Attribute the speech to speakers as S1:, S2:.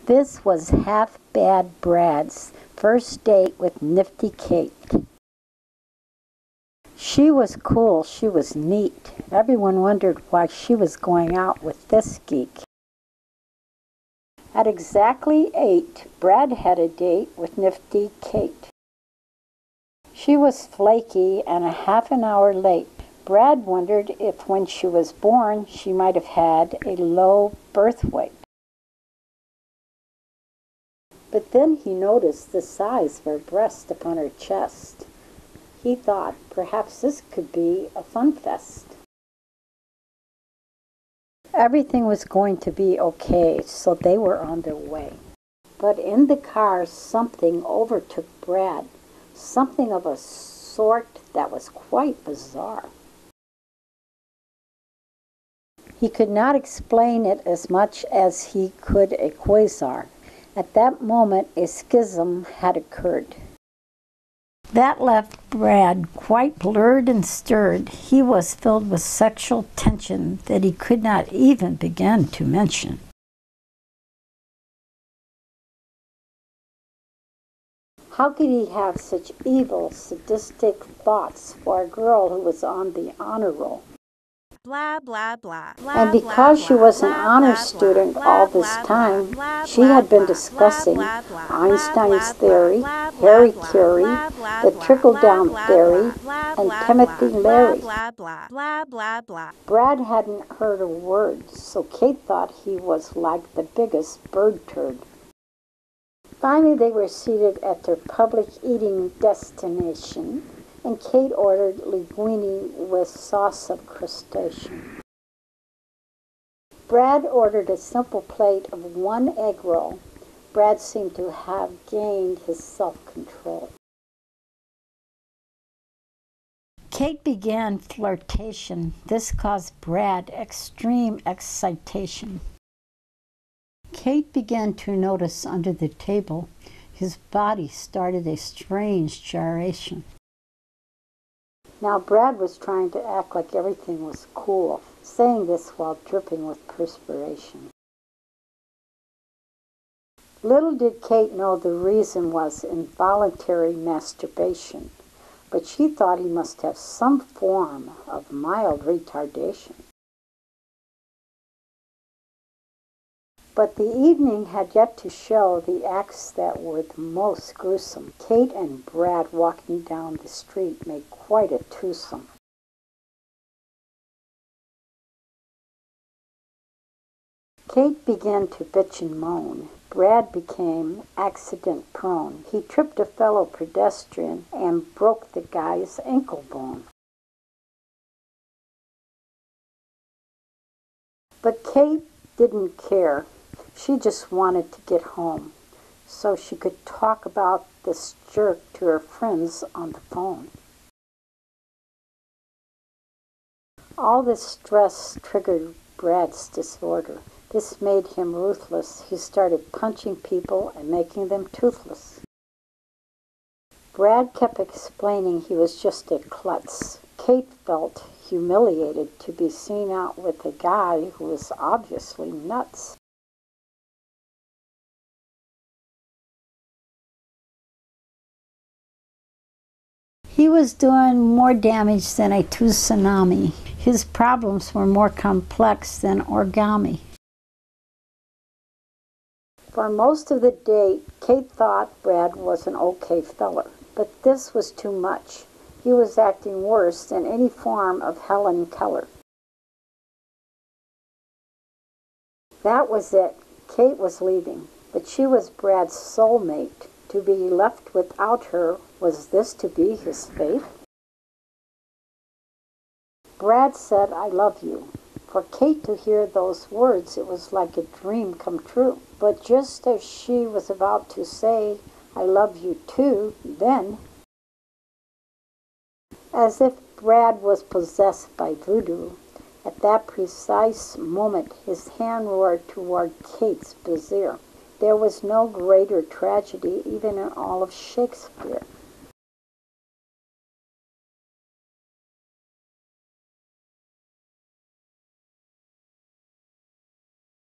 S1: This was Half-Bad Brad's first date with Nifty Kate. She was cool, she was neat. Everyone wondered why she was going out with this geek. At exactly 8, Brad had a date with Nifty Kate. She was flaky and a half an hour late. Brad wondered if when she was born she might have had a low birth weight. But then he noticed the size of her breast upon her chest. He thought perhaps this could be a fun fest. Everything was going to be okay, so they were on their way. But in the car something overtook Brad, something of a sort that was quite bizarre. He could not explain it as much as he could a quasar. At that moment a schism had occurred. That left Brad quite blurred and stirred. He was filled with sexual tension that he could not even begin to mention. How could he have such evil, sadistic thoughts for a girl who was on the honor roll?
S2: Blah, blah, blah.
S1: And because she was an honor student all this time, she had been discussing Einstein's theory, Harry Curie, the trickle-down theory, and Timothy Leary. Brad hadn't heard a word, so Kate thought he was like the biggest bird turd. Finally, they were seated at their public eating destination, and Kate ordered linguine with sauce of crustacean. Brad ordered a simple plate of 1 egg roll. Brad seemed to have gained his self-control. Kate began flirtation. This caused Brad extreme excitation. Kate began to notice under the table his body started a strange gyration. Now Brad was trying to act like everything was cool, saying this while dripping with perspiration. Little did Kate know the reason was involuntary masturbation, but she thought he must have some form of mild retardation. But the evening had yet to show the acts that were the most gruesome. Kate and Brad walking down the street made quite a twosome. Kate began to bitch and moan. Brad became accident prone. He tripped a fellow pedestrian and broke the guy's ankle bone. But Kate didn't care. She just wanted to get home so she could talk about this jerk to her friends on the phone. All this stress triggered Brad's disorder. This made him ruthless. He started punching people and making them toothless. Brad kept explaining he was just a klutz. Kate felt humiliated to be seen out with a guy who was obviously nuts. He was doing more damage than a tsunami. His problems were more complex than origami. For most of the date, Kate thought Brad was an okay feller, but this was too much. He was acting worse than any form of Helen Keller. That was it. Kate was leaving, but she was Brad's soulmate. To be left without her, was this to be his fate? Brad said, "I love you." For Kate to hear those words, it was like a dream come true. But just as she was about to say, "I love you too," then, as if Brad was possessed by voodoo, at that precise moment his hand roared toward Kate's brassiere. There was no greater tragedy even in all of Shakespeare.